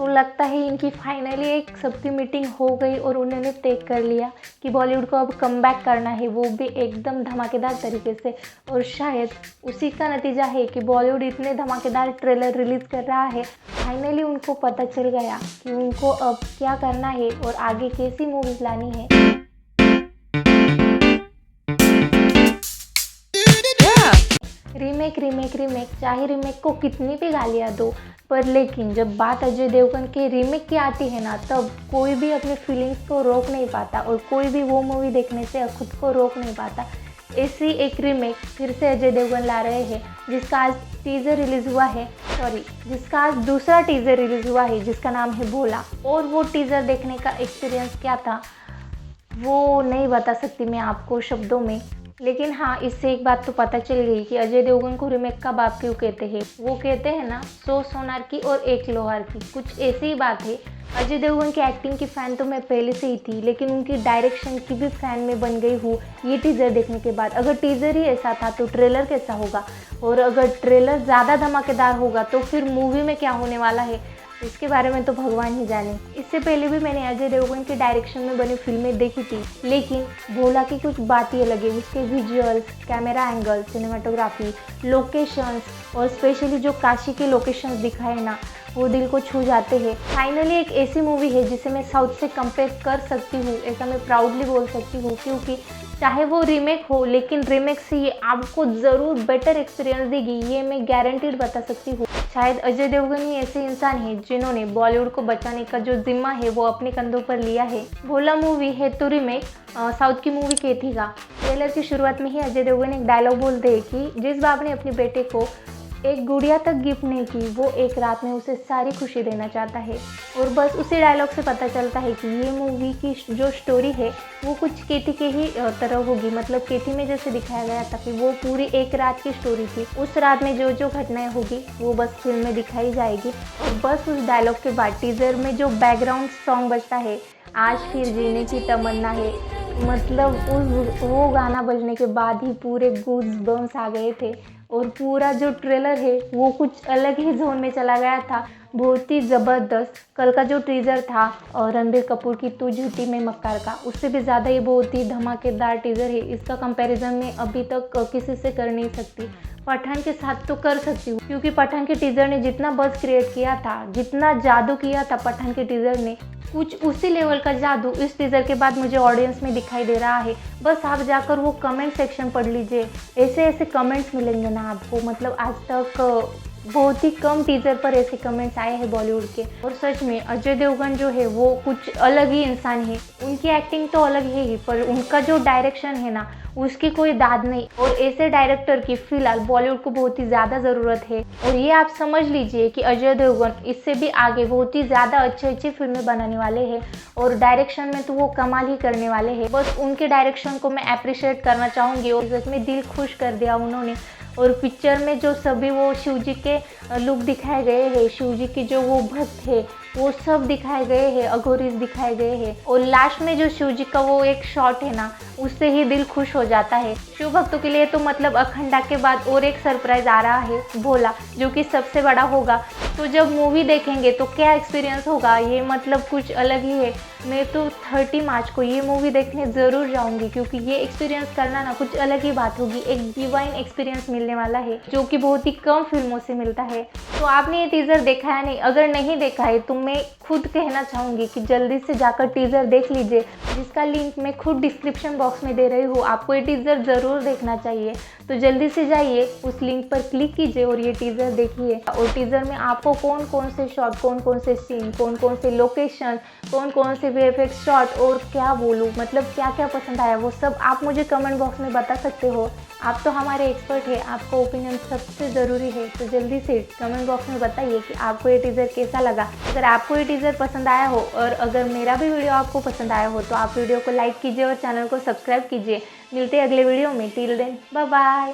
तो लगता है इनकी फाइनली एक सबकी मीटिंग हो गई और उन्होंने तय कर लिया कि बॉलीवुड को अब कमबैक करना है, वो भी एकदम धमाकेदार तरीके से। और शायद उसी का नतीजा है कि बॉलीवुड इतने धमाकेदार ट्रेलर रिलीज़ कर रहा है। फाइनली उनको पता चल गया कि उनको अब क्या करना है और आगे कैसी मूवीज़ लानी है। रीमेक रीमेक रीमेक, चाहे रीमेक को कितनी भी गालियाँ दो, पर लेकिन जब बात अजय देवगन के रीमेक की आती है ना, तब कोई भी अपनी फीलिंग्स को रोक नहीं पाता और कोई भी वो मूवी देखने से खुद को रोक नहीं पाता। ऐसी एक रीमेक फिर से अजय देवगन ला रहे हैं, जिसका आज टीज़र रिलीज़ हुआ है, जिसका आज दूसरा टीज़र रिलीज़ हुआ है, जिसका नाम है भोला। और वो टीज़र देखने का एक्सपीरियंस क्या था वो नहीं बता सकती मैं आपको शब्दों में, लेकिन हाँ, इससे एक बात तो पता चल गई कि अजय देवगन को रीमेक का बाप क्यों कहते हैं। वो कहते हैं ना, 100 सोनार की और 1 लोहार की, कुछ ऐसी ही बात है। अजय देवगन की एक्टिंग की फ़ैन तो मैं पहले से ही थी, लेकिन उनकी डायरेक्शन की भी फ़ैन में बन गई हूँ ये टीज़र देखने के बाद। अगर टीज़र ही ऐसा था तो ट्रेलर कैसा होगा, और अगर ट्रेलर ज़्यादा धमाकेदार होगा तो फिर मूवी में क्या होने वाला है, इसके बारे में तो भगवान ही जाने। इससे पहले भी मैंने अजय देवगन के डायरेक्शन में बनी फिल्में देखी थी, लेकिन भोला की कुछ बात ही अलग है। उसके visuals, camera angle, cinematography, locations और स्पेशली जो काशी के लोकेशंस दिखाए ना, वो दिल को छू जाते हैं। फाइनली एक ऐसी मूवी है जिसे मैं साउथ से कंपेयर कर सकती हूँ, ऐसा मैं प्राउडली बोल सकती हूँ, क्योंकि चाहे वो रीमेक हो, लेकिन रीमेक से ये आपको ज़रूर बेटर एक्सपीरियंस देगी, ये मैं गारंटीड बता सकती हूँ। शायद अजय देवगन ही ऐसे इंसान हैं जिन्होंने बॉलीवुड को बचाने का जो जिम्मा है वो अपने कंधों पर लिया है। भोला मूवी है तो रीमेक साउथ की मूवी कैथी का। ट्रेलर की शुरुआत में ही अजय देवगन एक डायलॉग बोलते हैं कि जिस बाप ने अपने बेटे को एक गुड़िया तक गिफ्ट नहीं की, वो एक रात में उसे सारी खुशी देना चाहता है। और बस उसी डायलॉग से पता चलता है कि ये मूवी की जो स्टोरी है वो कुछ केटी के ही तरह होगी। मतलब केटी में जैसे दिखाया गया था कि वो पूरी एक रात की स्टोरी थी, उस रात में जो जो घटनाएं होगी वो बस फिल्म में दिखाई जाएगी। और बस उस डायलॉग के बाद टीज़र में जो बैकग्राउंड सॉन्ग बजता है, आज फिर जीने की तमन्ना है, मतलब वो गाना बजने के बाद ही पूरे गूज बम्स आ गए थे। और पूरा जो ट्रेलर है वो कुछ अलग ही जोन में चला गया था, बहुत ही ज़बरदस्त। कल का जो टीज़र था और रणबीर कपूर की तू झूठी मैं मक्कार का, उससे भी ज़्यादा ये बहुत ही धमाकेदार टीज़र है। इसका कंपैरिजन मैं अभी तक किसी से कर नहीं सकती। पठान के साथ तो कर सकती हूँ, क्योंकि पठान के टीज़र ने जितना बज़ क्रिएट किया था, जितना जादू किया था पठान के टीज़र ने, कुछ उसी लेवल का जादू इस टीज़र के बाद मुझे ऑडियंस में दिखाई दे रहा है। बस आप जाकर वो कमेंट सेक्शन पढ़ लीजिए, ऐसे ऐसे कमेंट्स मिलेंगे ना आपको। मतलब आज तक बहुत ही कम टीज़र पर ऐसे कमेंट्स आए हैं बॉलीवुड के। और सच में अजय देवगन जो है वो कुछ अलग ही इंसान है। उनकी एक्टिंग तो अलग है ही, पर उनका जो डायरेक्शन है ना, उसकी कोई दाद नहीं। और ऐसे डायरेक्टर की फिलहाल बॉलीवुड को बहुत ही ज़्यादा ज़रूरत है। और ये आप समझ लीजिए कि अजय देवगन इससे भी आगे बहुत ही ज़्यादा अच्छी फिल्में बनाने वाले हैं, और डायरेक्शन में तो वो कमाल ही करने वाले हैं। बस उनके डायरेक्शन को मैं अप्रिशिएट करना चाहूँगी, और सच में दिल खुश कर दिया उन्होंने। और पिक्चर में जो सभी वो शिव जी के लुक दिखाए गए हैं, शिव जी के जो वो भक्त है वो सब दिखाए गए हैं, अघोरीज दिखाए गए हैं। और लास्ट में जो शिव जी का वो एक शॉट है ना, उससे ही दिल खुश हो जाता है। शिव भक्तों के लिए तो मतलब अखंडा के बाद और एक सरप्राइज आ रहा है, भोला, जो कि सबसे बड़ा होगा। तो जब मूवी देखेंगे तो क्या एक्सपीरियंस होगा, ये मतलब कुछ अलग ही है। मैं तो 30 मार्च को ये मूवी देखने ज़रूर जाऊंगी, क्योंकि ये एक्सपीरियंस करना ना कुछ अलग ही बात होगी। एक डिवाइन एक्सपीरियंस मिलने वाला है, जो कि बहुत ही कम फिल्मों से मिलता है। तो आपने ये टीज़र देखा है नहीं? अगर नहीं देखा है तो मैं खुद कहना चाहूँगी कि जल्दी से जाकर टीज़र देख लीजिए, जिसका लिंक मैं खुद डिस्क्रिप्शन बॉक्स में दे रही हूँ। आपको ये टीज़र ज़रूर देखना चाहिए, तो जल्दी से जाइए, उस लिंक पर क्लिक कीजिए और ये टीज़र देखिए। और टीज़र में आपको कौन कौन से शॉट, कौन कौन से सीन, कौन कौन से लोकेशन, कौन कौन से वीएफएक्स शॉट और क्या बोलूँ, मतलब क्या क्या पसंद आया, वो सब आप मुझे कमेंट बॉक्स में बता सकते हो। आप तो हमारे एक्सपर्ट हैं, आपका ओपिनियन सबसे ज़रूरी है। तो जल्दी से कमेंट बॉक्स में बताइए कि आपको ये टीज़र कैसा लगा। अगर आपको ये टीज़र पसंद आया हो और अगर मेरा भी वीडियो आपको पसंद आया हो, तो आप वीडियो को लाइक कीजिए और चैनल को सब्सक्राइब कीजिए। मिलते हैं अगले वीडियो में। Till then bye bye.